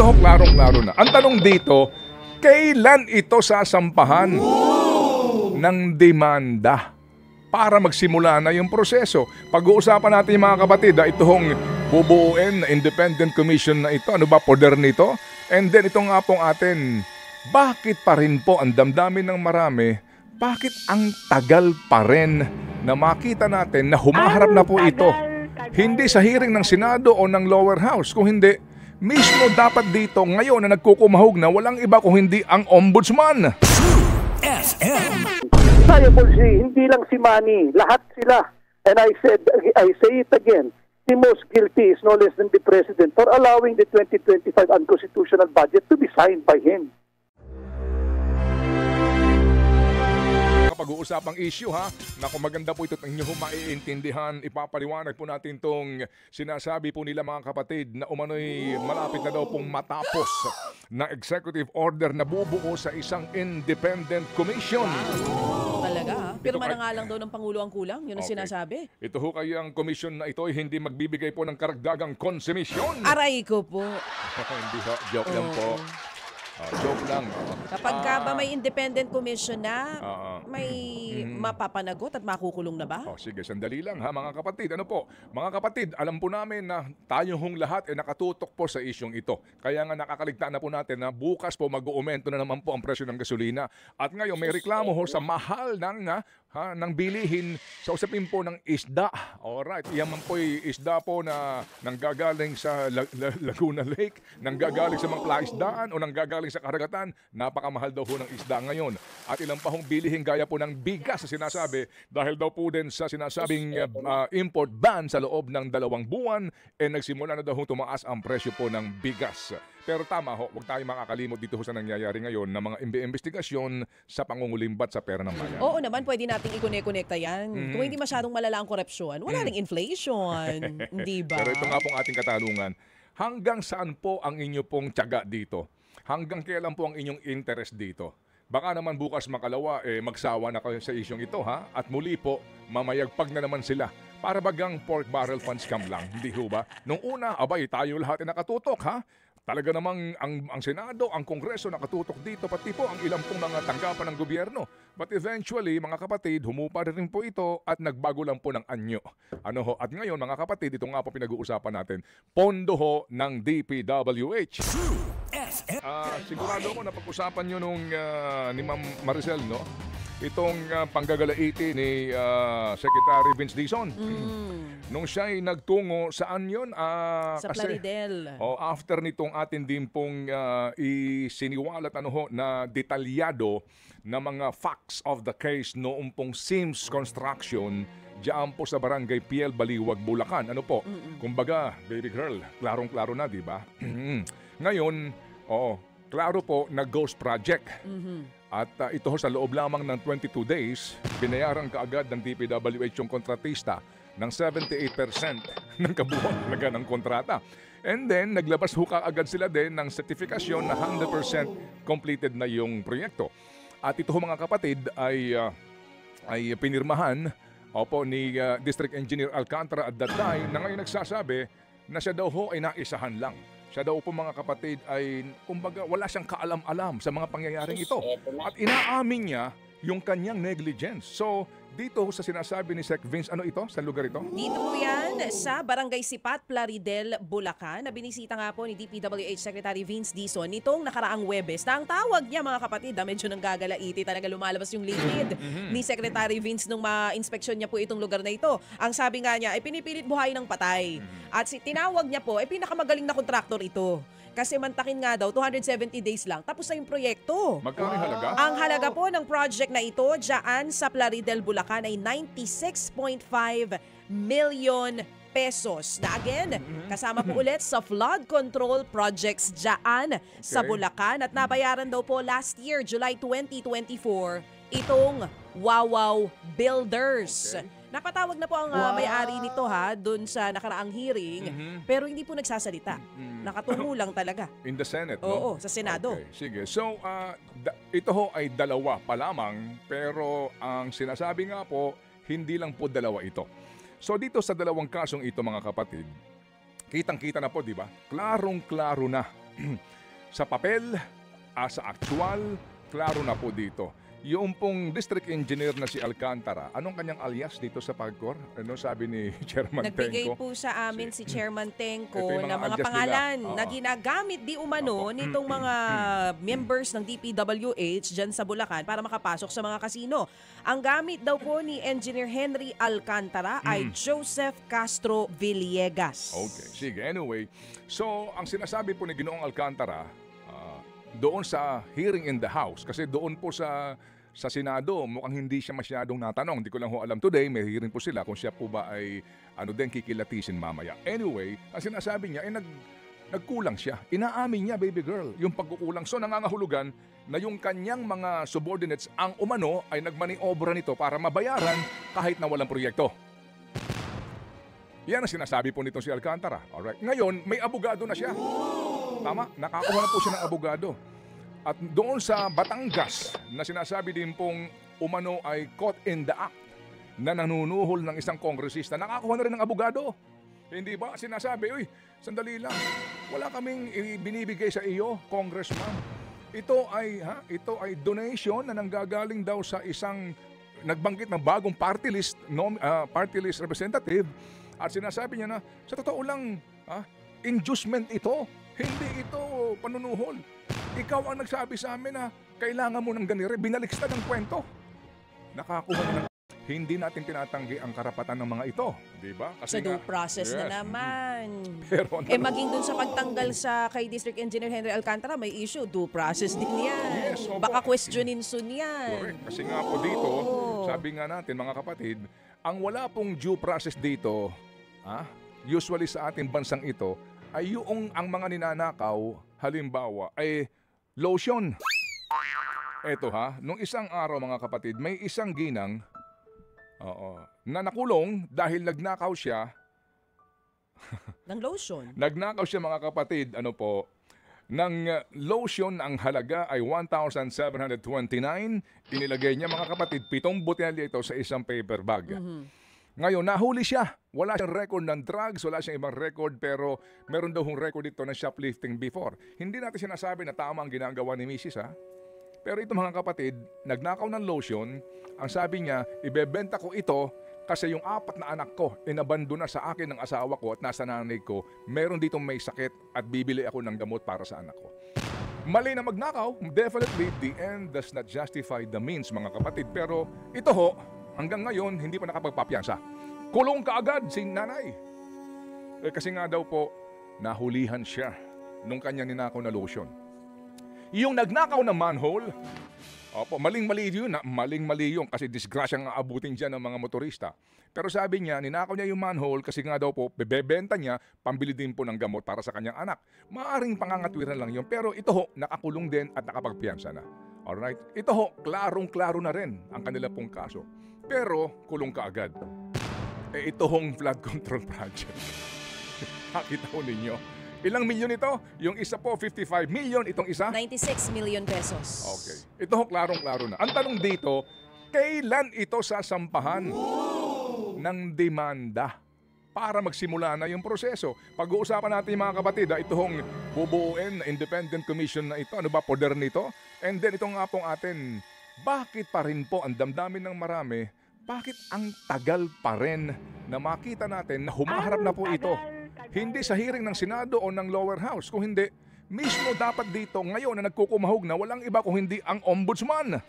Ito ho, klarong-klaro na. Ang tanong dito, kailan ito sasampahan ng demanda para magsimula na yung proseso? Pag-uusapan natin yung mga kapatid, ito hong bubuuin na independent commission na ito. Ano ba poder nito? And then ito nga pong atin, bakit pa rin po ang damdamin ng marami, bakit ang tagal pa rin na makita natin na humaharap na po ito? Hindi sa hearing ng Senado o ng lower house, kung hindi, mismo dapat dito ngayon na nagkukumahog na walang iba kung hindi ang ombudsman. FM. Liable hindi lang si Manny, lahat sila. And I say it again, the most guilty is no less than the President for allowing the 2025 unconstitutional budget to be signed by him. Pag-uusapang issue ha, na kung maganda po ito at inyo maiintindihan, ipapaliwanag po natin itong sinasabi po nila mga kapatid na umano'y malapit na daw pong matapos na executive order na bubuo sa isang independent commission. Talaga ha? Pirma na nga lang daw ng Pangulo ang kulang, yun ang Okay. sinasabi. Ito ho kaya ang commission na ito ay hindi magbibigay po ng karagdagang konsumisyon. Aray ko po. Hindi ho, joke lang po. Joke lang. Kapag ka ba may independent commission na, Oo. may mapapanagot at makukulong na ba? Sige, sandali lang ha mga kapatid. Ano po? Mga kapatid, alam po namin na tayo hong lahat ay nakatutok po sa isyong ito. Kaya nga nakakaligtaan na po natin na bukas po mag-uumento na naman po ang presyo ng gasolina. At ngayon may reklamo ho sa mahal ng bilihin sa usapin po ng isda. Alright, iyan man po isda po na nanggagaling sa Laguna Lake, nanggagaling sa mga plaisdaan o nanggagaling sa karagatan. Napakamahal daw ho ng isda ngayon. At ilang pa hong bilihin gaya po ng bigas sa sinasabi dahil daw po din sa sinasabing import ban sa loob ng 2 buwan nagsimula na daw ho tumaas ang presyo po ng bigas. Pero tama ho, huwag tayo makakalimot dito ho sa nangyayari ngayon na mga investigasyon sa pangungulimbat sa pera ng bayan. Oo naman, pwede nating i-connect-connecta yan. Kung hindi masyadong malala ang korupsyon, wala ring inflation. Di ba? Pero ito nga pong ating katanungan, hanggang saan po ang inyo pong tiyaga dito? Hanggang kailan po ang inyong interest dito? Baka naman bukas makalawa, magsawa na kayo sa isyong ito ha? At muli po, mamayagpag na naman sila. Para bagang pork barrel fund scam lang, hindi ho ba? Nung una, abay, tayo lahat ay nakatutok ha? Talaga namang ang Senado, ang Kongreso nakatutok dito, pati po ang ilang pong mga tanggapan ng gobyerno. But eventually, mga kapatid, humupa rin po ito at nagbago lang po ng anyo. Ano ho? At ngayon, mga kapatid, ito nga po pinag-uusapan natin, pondo ho ng DPWH. Sigurado ko na pag-usapan nyo nung ni Ma'am Maricel, no? Itong panggagalaiti ni Secretary Vince Dizon. Nung siya ay nagtungo, saan yun? Sa Plaridel. After nitong atin din pong isiniwalat na detalyado na mga facts of the case noong pong Sims Construction diyan po sa barangay Piel, Baliwag, Bulacan. Ano po? Kumbaga, baby girl, klarong-klaro na, di ba? Ngayon, klaro po na ghost project. At ito sa loob lamang ng 22 days, binayaran kaagad ng DPWH yung kontratista ng 78% ng kabuuan talaga ng kontrata. And then, naglabas ho kaagad sila din ng sertifikasyon na 100% completed na yung proyekto. At ito ho mga kapatid ay pinirmahan ni District Engineer Alcantara at that time na ngayon nagsasabi na siya daw ho ay naisahan lang. Siya daw po mga kapatid ay, kumbaga, wala siyang kaalam-alam sa mga pangyayaring ito. At inaamin niya yung kanyang negligence. So, dito sa sinasabi ni Sec Vince, ano ito? Sa lugar ito? Dito po yan sa Barangay Sipat, Plaridel, Bulacan, na binisita nga po ni DPWH Secretary Vince Dizon nitong nakaraang Huwebes. Na ang tawag niya mga kapatid, medyo nang gagalaiti, talaga lumalabas yung liquid ni Secretary Vince nung ma-inspeksyon niya po itong lugar na ito. Ang sabi nga niya ay pinipilit buhay ng patay. At tinawag niya po ay pinakamagaling na kontraktor ito. Kasi mantakin nga daw, 270 days lang, tapos na yung proyekto. Magkano yung halaga? Ang halaga po ng project na ito, dyan sa Plaridel, Bulacan, ay 96.5 million pesos. Na again, kasama po ulit sa flood control projects dyan sa Bulacan. At nabayaran daw po last year, July 2024, itong Wawaw Builders. Okay. Napatawag na po ang may-ari nito doon sa nakaraang hearing, pero hindi po nagsasalita. Nakatungo lang talaga. In the Senate, no? Oo, sa Senado. Okay, sige. So, ito ho ay dalawa pa lamang, pero ang sinasabi nga po, hindi lang po dalawa ito. So, dito sa dalawang kasong ito mga kapatid, kitang-kita na po, di ba? Klarong-klaro na sa papel, sa actual, klaro na po dito. Yung pong district engineer na si Alcantara, anong kanyang alias dito sa PAGCOR? Ano sabi ni Chairman Nagbigay Tenco? po sa amin si Chairman Ito Tenco yung mga na mga alias pangalan nila. na ginagamit di umano nitong mga members ng DPWH dyan sa Bulacan para makapasok sa mga kasino. Ang gamit daw po ni Engineer Henry Alcantara ay Joseph Castro Villegas. Okay, sige. Anyway, so ang sinasabi po ni Ginoong Alcantara, doon sa hearing in the House, kasi doon po sa Senado, mukhang hindi siya masyadong natanong. Hindi ko lang ho alam today, may hearing po sila kung siya po ba ay kikilatisin mamaya. Anyway, ang sinasabi niya ay nagkulang siya. Inaamin niya, baby girl, yung pagkukulang. So nangangahulugan na yung kanyang mga subordinates ang umano ay nagmaniobra nito para mabayaran kahit na walang proyekto. Yan ang sinasabi po nitong si Alcantara. Alright. Ngayon, may abogado na siya. Tama, nakakuha na po siya ng abogado. At doon sa Batangas, na sinasabi din pong umano ay caught in the act na nanunuhol ng isang kongresista, nakakuha na rin ng abogado. Hindi ba? Sinasabi, uy, sandali lang, wala kaming binibigay sa iyo, congressman. Ito ay donation na nanggagaling daw sa isang nagbanggit na bagong party list representative. At sinasabi niya na, sa totoo lang, inducement ito. Hindi ito panunuhol. Ikaw ang nagsabi sa amin na kailangan mo ng ganire. Binaliktad ang kwento. Nakakuha na ng... Hindi natin tinatanggi ang karapatan ng mga ito. Di ba? Sa due process na naman. Pero, maging dun sa pagtanggal kay District Engineer Henry Alcantara, may issue. Due process din yan. Yes, opo. Baka questionin soon yan. Correct. Kasi nga po dito, sabi nga natin mga kapatid, ang wala pong due process dito, usually sa ating bansang ito, ay yung ang mga ninanakaw, halimbawa, ay lotion. Eto nung isang araw mga kapatid, may isang ginang na nakulong dahil nagnakaw siya. Ng lotion? Nagnakaw siya mga kapatid, ng lotion, ang halaga ay 1,729. Inilagay niya mga kapatid, 7 botelya ito sa isang paper bag. Ngayon, nahuli siya. Wala siyang record ng drugs, wala siyang ibang record, pero meron daw record dito ng shoplifting before. Hindi natin sinasabi na tama ang ginagawa ni Mrs. Pero ito mga kapatid, nagnakaw ng lotion, ang sabi niya, ibebenta ko ito kasi yung 4 na anak ko, inabandona sa akin ng asawa ko at nasa nanay ko, meron ditong may sakit at bibili ako ng gamot para sa anak ko. Mali na magnakaw, definitely the end does not justify the means mga kapatid. Pero ito hanggang ngayon, hindi pa nakapagpapiyansa. Kulong kaagad si nanay. Kasi nga daw po, nahulihan siya nung kanya ninakaw na lotion. Yung nagnakaw na manhole, maling-mali yun kasi disgrasyang aabutin dyan ng mga motorista. Pero sabi niya, ninakaw niya yung manhole kasi nga daw po, bebenta niya, pambili din po ng gamot para sa kanyang anak. Maaring pangangatwiran lang yun, pero ito nakakulong din at nakapagpiyansa na. Alright? Ito klarong-klaro na rin ang kanila pong kaso. Pero, kulong ka agad. Ito flood control project. Nakita ko ninyo. Ilang milyon ito? Yung isa po, 55 million. Itong isa? 96 million pesos. Okay. Ito klarong-klaro na. Ang tanong dito, kailan ito sasampahan ng demanda para magsimula na yung proseso? Pag-uusapan natin mga kapatid, itong bubuuin na independent commission na ito. Ano ba poder nito? And then ito nga pong atin, bakit pa rin po ang damdamin ng marami, bakit ang tagal pa rin na makita natin na humaharap na po ito? Hindi sa hearing ng Senado o ng lower house, kung hindi, mismo dapat dito ngayon na nagkukumahog na walang iba kung hindi ang ombudsman.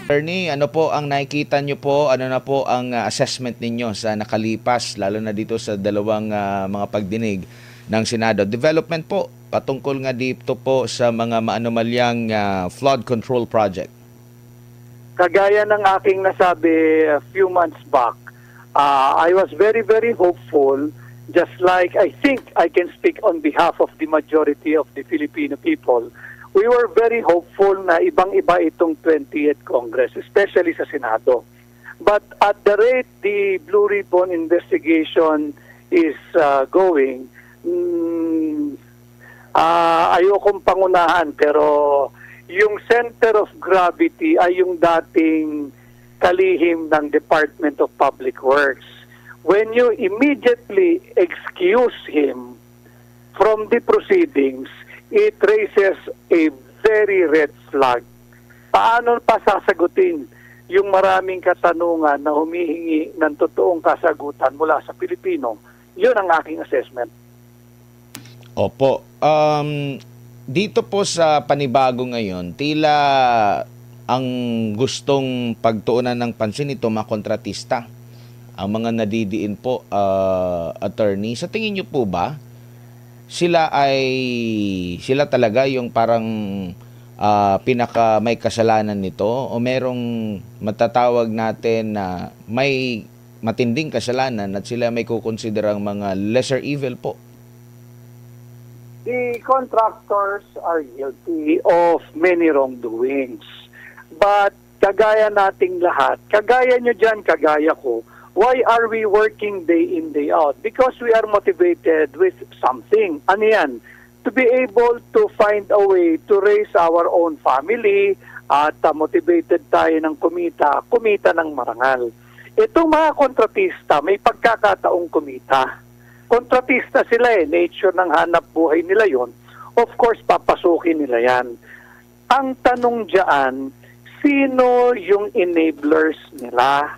Attorney, ano po ang nakikita nyo po, ano na po ang assessment ninyo sa nakalipas, lalo na dito sa dalawang mga pagdinig ng Senado? Development po, patungkol nga dito po sa mga maanomalyang flood control project. Kagaya ng aking nasabi a few months back, I was very, very hopeful, just like I think I can speak on behalf of the majority of the Filipino people. We were very hopeful na ibang-iba itong 20th Congress, especially sa Senado. But at the rate the Blue Ribbon investigation is going, ayokong pangunahan, pero yung center of gravity ay yung dating kalihim ng Department of Public Works. When you immediately excuse him from the proceedings, it raises a very red flag. Paano pa sasagutin yung maraming katanungan na humihingi ng totoong kasagutan mula sa Pilipino? Yun ang aking assessment. Opo. Dito po sa panibago ngayon, tila ang gustong pagtuunan ng pansin ito mga kontratista. Ang mga nadidiin po, attorney. Sa tingin niyo po ba, sila talaga yung parang pinaka may kasalanan nito o merong matatawag natin na may matinding kasalanan at sila may kukonsiderang mga lesser evil po? The contractors are guilty of many wrongdoings. But kagaya nating lahat, kagaya nyo dyan, kagaya ko, why are we working day in, day out? Because we are motivated with something. Ano yan? To be able to find a way to raise our own family at motivated tayo ng kumita ng marangal. Itong mga kontratista, may pagkakataong kumita. Kontratista sila nature ng hanap buhay nila yon. Of course, papasukin nila yan. Ang tanong dyan, sino yung enablers nila?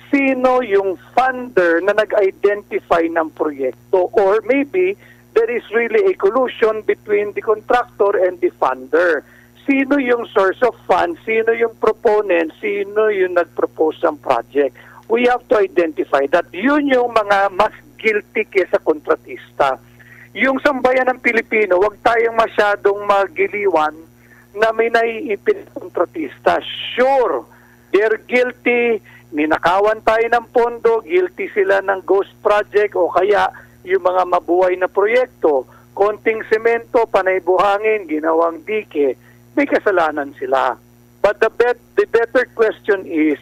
Sino yung funder na nag-identify ng proyekto? Or maybe, there is really a collusion between the contractor and the funder. Sino yung source of funds? Sino yung proponent? Sino yung nag-propose ng project? We have to identify that. Yun yung mga mas guilty kesa kontratista. Yung sambayan ng Pilipino, wag tayong masyadong magiliwan na may naiipit kontratista. Sure, they're guilty, ninakawan tayo ng pondo, guilty sila ng ghost project o kaya yung mga mabuhay na proyekto, konting semento, panay buhangin, ginawang dike, may kasalanan sila. But the better question is,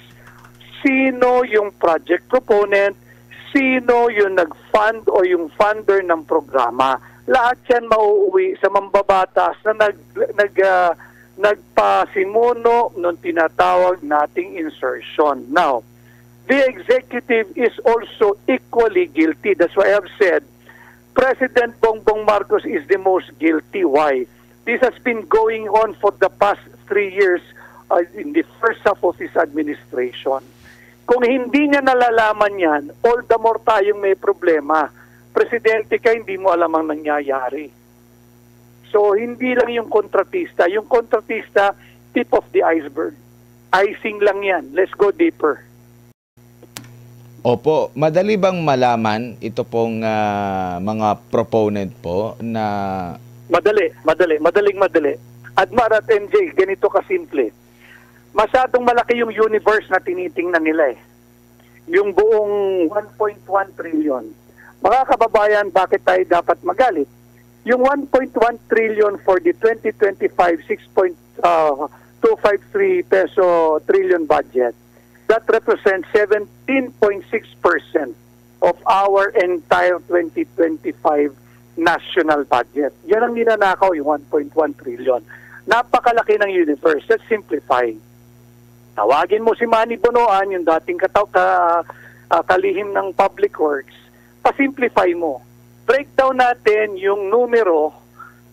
sino yung project proponent, sino yung nag-fund o yung funder ng programa. Lahat yan mauuwi sa mambabatas na nagpasimuno nung tinatawag nating insertion. Now, the executive is also equally guilty. That's why I've said President Bongbong Marcos is the most guilty. Why? This has been going on for the past 3 years in the first half of his administration. Kung hindi niya nalalaman yan, all the more tayong may problema. Presidente ka, hindi mo alam ang nangyayari. So, hindi lang yung kontratista. Yung kontratista, tip of the iceberg. Icing lang yan. Let's go deeper. Opo, madali bang malaman ito pong mga proponent po na... Madaling. Admar at MJ, ganito kasimple. Masyadong malaki yung universe na tinitingnan nila Yung buong 1.1 trillion. Mga kababayan, bakit tayo dapat magalit? Yung 1.1 trillion for the 2025 6.253 peso trillion budget, that represents 17.6% of our entire 2025 national budget. Yan ang ninanakaw, yung 1.1 trillion. Napakalaki ng universe. Let's simplify. Tawagin mo si Manny Bonoan, yung dating kalihim ng Public Works, pasimplify mo. Breakdown natin yung numero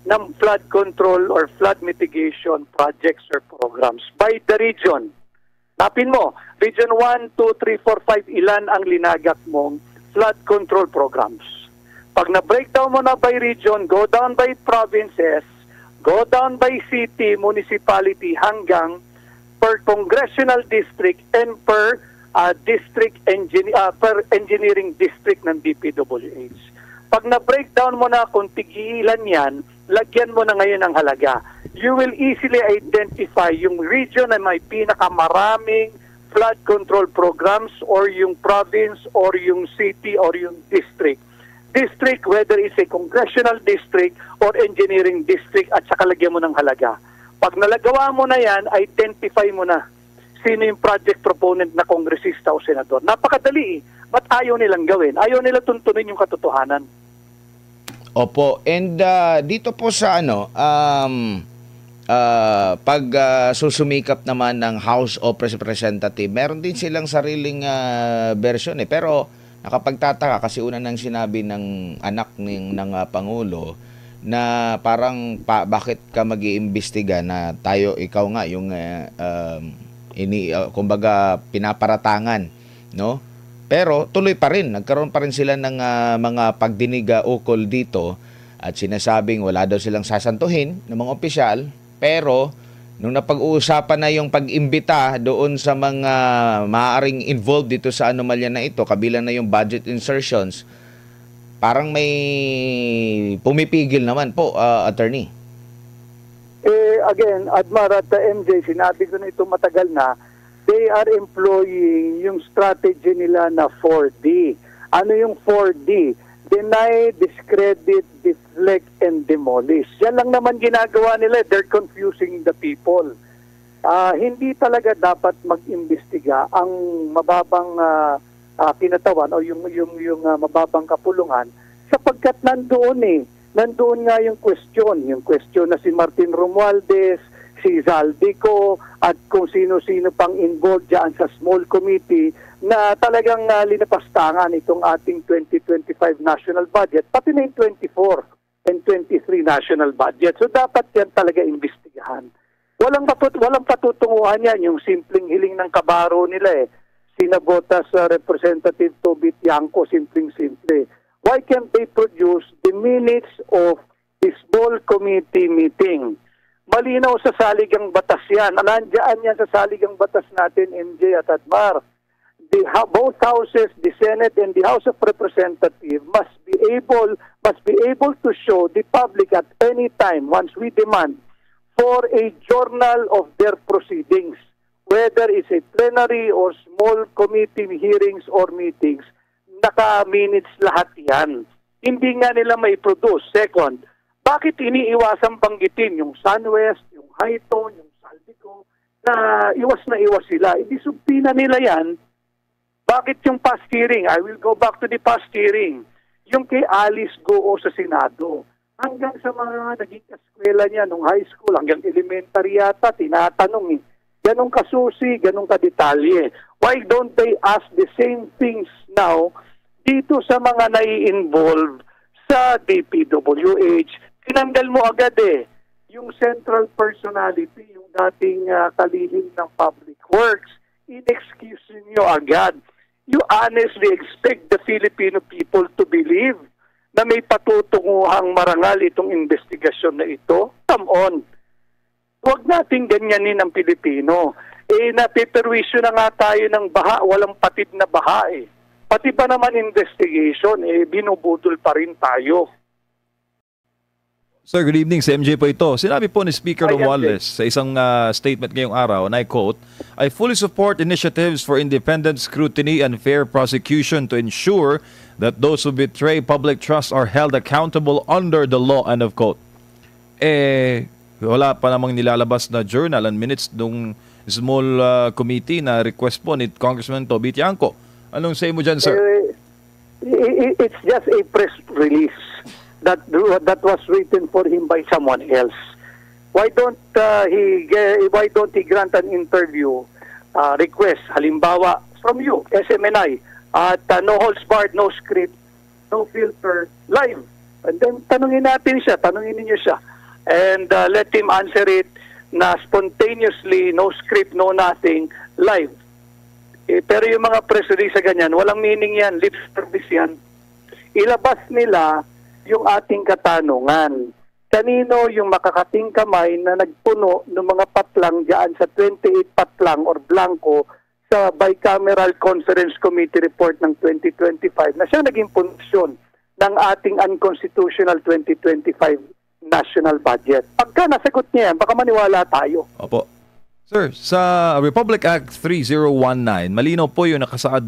ng flood control or flood mitigation projects or programs by the region. Tapin mo, Region 1, 2, 3, 4, 5, ilan ang linagak mong flood control programs. Pag na-breakdown mo na by region, go down by provinces, go down by city, municipality, hanggang per congressional district and per engineering district ng DPWH. Pag na-breakdown mo na kung tigilan yan, lagyan mo na ngayon ang halaga. You will easily identify yung region na may pinakamaraming flood control programs or yung province or yung city or yung district. District, whether it's a congressional district or engineering district, at saka lagyan mo ng halaga. Pag nalagawa mo na yan, identify mo na sino yung project proponent na kongresista o senador. Napakadali. Ba't ayaw nilang gawin? Ayaw nila tuntunin yung katotohanan. Opo. And dito po sa pag susumikap naman ng House of Representative, meron din silang sariling version Pero Nakapagtataka kasi una nang sinabi ng anak ng Pangulo na parang bakit ka mag-iimbestiga na ikaw nga yung kumbaga pinaparatangan, no? Pero tuloy pa rin, nagkaroon pa rin sila ng mga pagdinig ukol dito at sinasabing wala daw silang sasantuhin ng mga opisyal, pero nung napag-uusapan na yung pag-imbita doon sa mga maaaring involved dito sa anomalya na ito, kabilang na yung budget insertions, parang may pumipigil naman po, attorney. Again, Admar at MJ, sinabi ko na ito matagal na, they are employing yung strategy nila na 4D. Ano yung 4D? Deny, discredit, deflect, and demolish. Yan lang naman ginagawa nila. They're confusing the people. Hindi talaga dapat mag-imbestiga ang mababang kinatawan o yung mababang kapulungan sapagkat nandoon nga yung question na si Martin Romualdez, si Zaldico, at kung sino-sino pang involved dyan sa small committee na talagang linapastangan itong ating 2025 national budget, pati na yung 24 and 23 national budget. So dapat yan talaga imbestigahan. Walang patutunguhan yan, yung simpleng hiling ng kabaro nila Sinabotas Representative Toby Tiangco, simpleng-simple. Why can't they produce the minutes of the small committee meeting? Malinaw sa saligang batas yan. Nandiyan yan sa saligang batas natin, MJ at Admar. Both houses, the Senate and the House of Representatives must be able to show the public at any time, once we demand, for a journal of their proceedings, whether it's a plenary or small committee hearings or meetings, naka-minutes lahat yan. Hindi nga nila may produce. Second, bakit iniiwasang banggitin yung SunWest, yung Highton, yung Saldico, na iwas sila? Hindi subpina nila yan. Bakit yung past hearing? I will go back to the past hearing. Yung kay Alice Goo sa Senado. Hanggang sa mga naging kaskwela niya nung high school, hanggang elementary yata, tinatanong ganong kasusi, ganong kadetalye. Why don't they ask the same things now dito sa mga nai-involve sa DPWH? Tinanggal mo agad yung central personality, yung dating kalihim ng Public Works. In-excuse nyo agad. You honestly expect the Filipino people to believe na may patutunguhang marangal itong investigasyon na ito? Come on. Huwag nating ganyanin ang Pilipino. Napiperwisyo na nga tayo ng baha, walang patid na baha Pati pa naman investigation, binubudol pa rin tayo. Sir, good evening. Sa MJ po ito. Sinabi po ni Speaker Romualdez sa isang statement ngayong araw, and I quote, I fully support initiatives for independent scrutiny and fair prosecution to ensure that those who betray public trust are held accountable under the law, end of quote. Wala pa namang nilalabas na journal and minutes nung small committee na request po ni Congressman Toby Tiangco. Anong say mo dyan, sir? It's just a press release that was written for him by someone else. Why don't he grant an interview request, halimbawa from you, SMNI, at no holds barred, no script, no filter, live. And then tanungin ninyo siya, and let him answer it na spontaneously, no script, no nothing, live. Pero yung mga press release sa ganyan, walang meaning yan, lip service yan. Ilabas nila yung ating katanungan. Kanino yung makakating kamay na nagpuno ng mga patlang dyan sa 28 patlang or blanco sa Bicameral Conference Committee report ng 2025 na siya naging pundasyon ng ating unconstitutional 2025 national budget. Pagka nasagot niya yan, baka maniwala tayo. Opo. Sir, sa Republic Act 3019, malinaw po yung nakasaad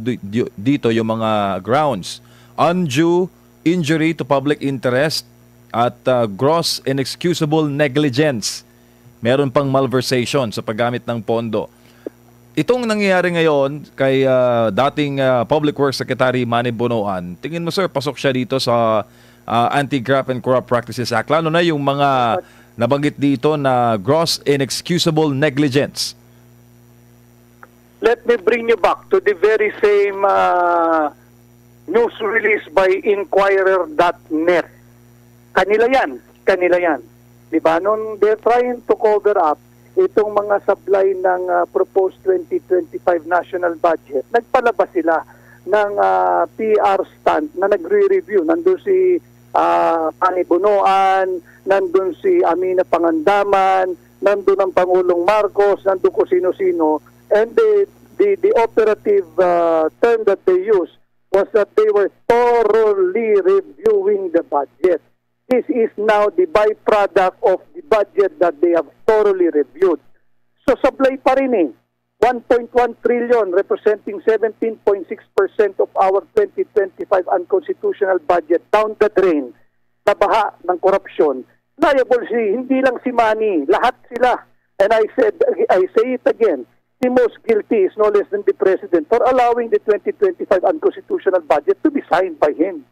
dito yung mga grounds. Undue injury to public interest at gross inexcusable negligence. Meron pang malversation sa paggamit ng pondo. Itong nangyayari ngayon kay dating Public Works Secretary Manny Bonoan, tingin mo, sir, pasok siya dito sa Anti-Graft and Corrupt Practices Act, lalo na yung mga nabanggit dito na gross inexcusable negligence? Let me bring you back to the very same News release by Inquirer.net. Kanila yan. Diba? Nung they're trying to cover up itong mga supply ng proposed 2025 national budget, nagpalabas sila ng PR stunt na nagre-review. Nandun si Ani Bunoan, nandun si Amina Pangandaman, nandun ang Pangulong Marcos, nandun ko sino-sino. And the operative term that they used was that they were thoroughly reviewing the budget. This is now the byproduct of the budget that they have thoroughly reviewed. So supply pa rin 1.1 trillion representing 17.6% of our 2025 unconstitutional budget down the drain, nabaha ng korupsyon. Liable hindi lang si Manny, lahat sila. And I say it again, the most guilty is no less than the President for allowing the 2025 unconstitutional budget to be signed by him.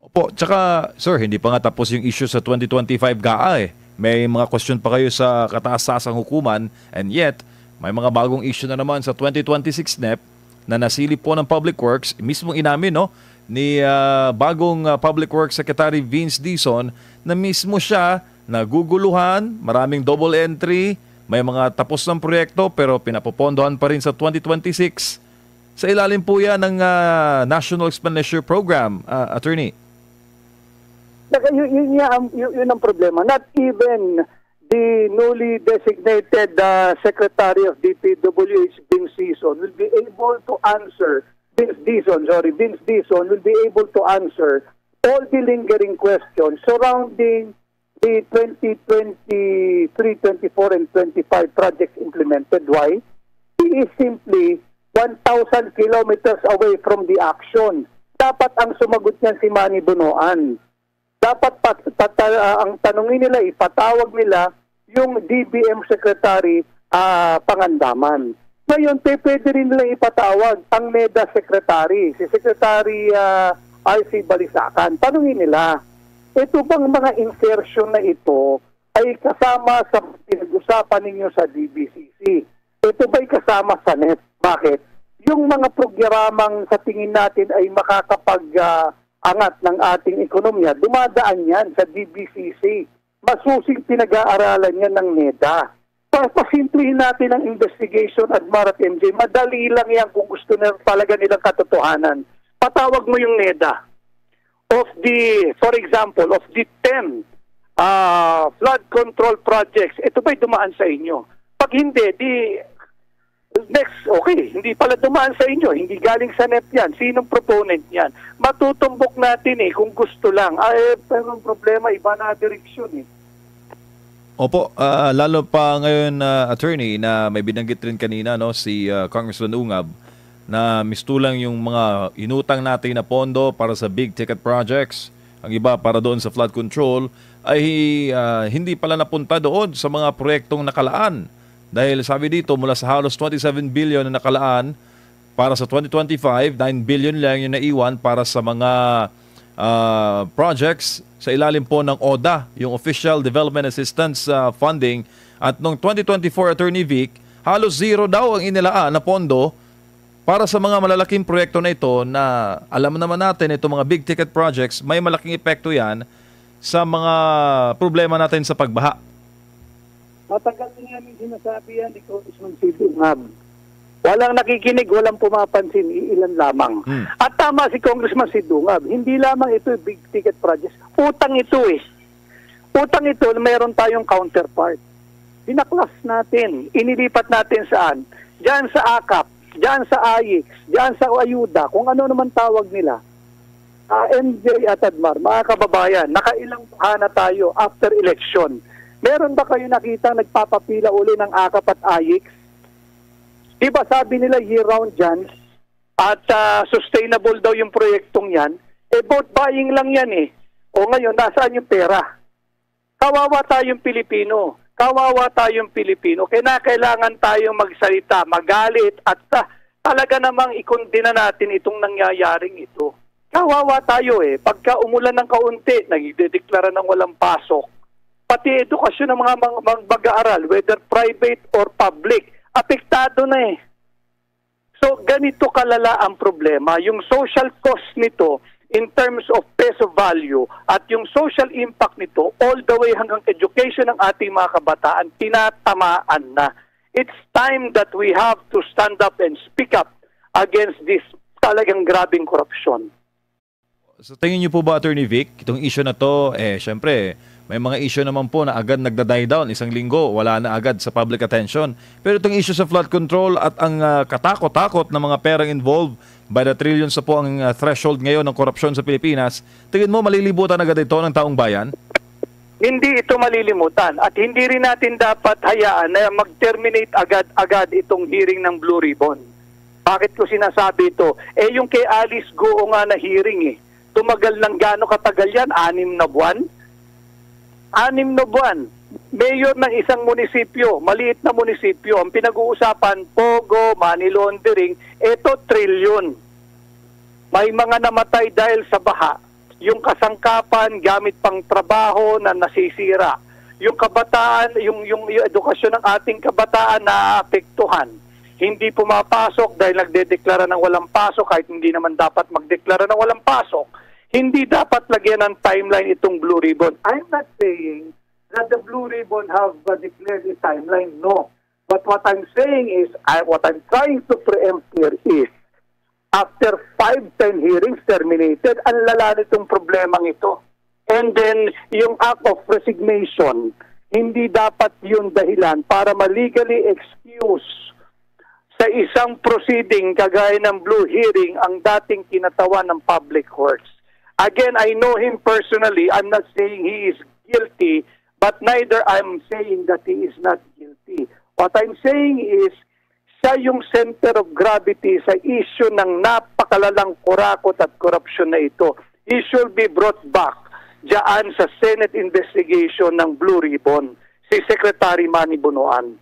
Opo, tsaka sir, hindi pa nga tapos yung issue sa 2025 GAA eh. May mga question pa kayo sa kataas-taasang hukuman, and yet may mga bagong issue na naman sa 2026 NEP na nasilip po ng Public Works. Mismong inamin ni bagong Public Works Secretary Vince Dizon na mismo siya naguguluhan, maraming double entry, may mga tapos ng proyekto pero pinapopondohan pa rin sa 2026. Sa ilalim po yan ng National Expenditure Program, Attorney. Yun ang problema. Not even the newly designated Secretary of DPWH, Vince Dizon, will be able to answer. Vince Dizon will be able to answer all the lingering questions surrounding the 2023, 24, and 25 projects implemented. Why? He is simply 1,000 kilometers away from the action. Dapat ang sumagot niyan si Manny Bunoan. Dapat ang tanongin nila, ipatawag nila yung DBM Secretary Pangandaman. Ngayon, pwede rin nila ipatawag ang NEDA Secretary, si Secretary RC Balisacan. Tanongin nila, ito bang mga insertion na ito ay kasama sa pinag-usapan ninyo sa DBCC? Ito ba'y kasama sa NEP? Bakit? Yung mga programang sa tingin natin ay makakapag-angat ng ating ekonomiya, dumadaan yan sa DBCC. Masusing pinag-aaralan yan ng NEDA. Pasimplihin natin ang investigation at Marat MJ. Madali lang yan kung gusto na talaga nilang katotohanan. Patawag mo yung NEDA. For example, of the 10 flood control projects, ito ba'y dumaan sa inyo? Pag hindi, next, okay, hindi pala dumaan sa inyo, hindi galing sa NEP yan. Sinong proponent yan? Matutumbok natin kung gusto lang. Pero ang problema, iba na direksyon Opo, lalo pa ngayon, Attorney, na may binanggit rin kanina si Congressman Ungab na mistulang yung mga inutang natin na pondo para sa big ticket projects. Ang iba para doon sa flood control ay hindi pala napunta doon sa mga proyektong nakalaan. Dahil sabi dito, mula sa halos 27 billion na nakalaan para sa 2025, 9 billion lang yung naiwan para sa mga projects sa ilalim po ng ODA, yung Official Development Assistance Funding. At noong 2024, Attorney Vic, halos zero daw ang inilaan na pondo para sa mga malalaking proyekto na ito na alam naman natin, itong mga big ticket projects, may malaking epekto yan sa mga problema natin sa pagbaha. Matagal na namin sinasabi yan, ikaw Congressman Sidungab. Walang nakikinig, walang pumapansin, ilan lamang. At tama si Congressman Sidungab, hindi lamang ito big ticket projects. Utang ito Utang ito, mayroon tayong counterpart. Binaklas natin, inilipat natin saan? Diyan sa AKAP, diyan sa AIX, diyan sa ayuda, kung ano naman tawag nila. MJ at Admar, mga kababayan, nakailang na tayo after election. Meron ba kayo nakita nagpapapila uli ng AKAP at AIX? Diba sabi nila year-round dyan at sustainable daw yung proyektong yan? Vote buying lang yan O ngayon, nasaan yung pera? Kawawa tayong Pilipino. Kaya kailangan tayong magsalita, magalit at talaga namang ikondena natin itong nangyayaring ito. Kawawa tayo Pagka umulan ng kaunti, nagdedeklara ng walang pasok. Pati edukasyon ng mga mag-aaral, whether private or public, apektado na So ganito kalala ang problema. Yung social cost nito in terms of peso value at yung social impact nito all the way hanggang education ng ating mga kabataan, tinatamaan na. It's time that we have to stand up and speak up against this talagang grabing korupsyon. So tingin niyo po ba, Attorney Vic, itong issue na to, syempre, may mga issue naman po na agad nagda-die down, isang linggo, wala na agad sa public attention. Pero itong issue sa flood control at ang katakot-takot na mga perang involved, by the trillions na po ang threshold ngayon ng korupsyon sa Pilipinas, tingin mo malilibutan agad ito ng taong bayan? Hindi ito malilimutan at hindi rin natin dapat hayaan na mag-terminate agad-agad itong hearing ng Blue Ribbon. Bakit ko sinasabi ito? Yung kay Alice Goo nga na hearing tumagal ng gaano katagal yan? 6 na buwan? 6 na buwan. Mayor ng isang munisipyo, maliit na munisipyo, ang pinag-uusapan, pogo, money laundering, ito trilyon. May mga namatay dahil sa baha. Yung kasangkapan, gamit pang trabaho na nasisira. Yung kabataan, yung edukasyon ng ating kabataan na apektuhan. Hindi pumapasok dahil nagdedeklara ng walang pasok kahit hindi naman dapat magdeklara ng walang pasok. Hindi dapat lagyan ng timeline itong Blue Ribbon. I'm not saying that the Blue Ribbon have declared a timeline. No. But what I'm saying is, what I'm trying to preempt here is, after 5-10 hearings terminated, ang lala nitong problemang ito. And then, yung act of resignation, hindi dapat yun dahilan para malegally excuse sa isang proceeding kagaya ng Blue Hearing ang dating kinatawan ng Public Works. Again, I know him personally. I'm not saying he is guilty, but neither I'm saying that he is not guilty. What I'm saying is, siya yung center of gravity sa issue ng napakalalang kurakot at korupsyon na ito. He should be brought back diyan sa Senate investigation ng Blue Ribbon, si Secretary Manny Bonoan.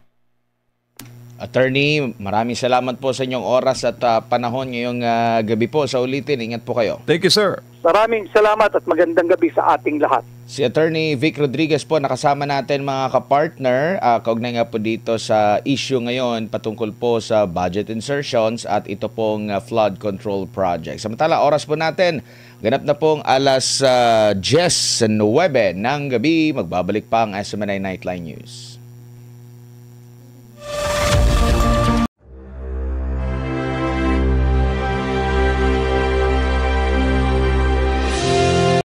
Attorney, maraming salamat po sa inyong oras at panahon ngayong gabi po. Sa ulitin, ingat po kayo. Thank you, sir. Maraming salamat at magandang gabi sa ating lahat. Si Attorney Vic Rodriguez po, nakasama natin mga kapartner. Kaugnay nga po dito sa issue ngayon patungkol po sa budget insertions at ito pong flood control project. Samantala, oras po natin, ganap na pong alas 10:09 ng gabi. Magbabalik pa ang SMNI Nightline News.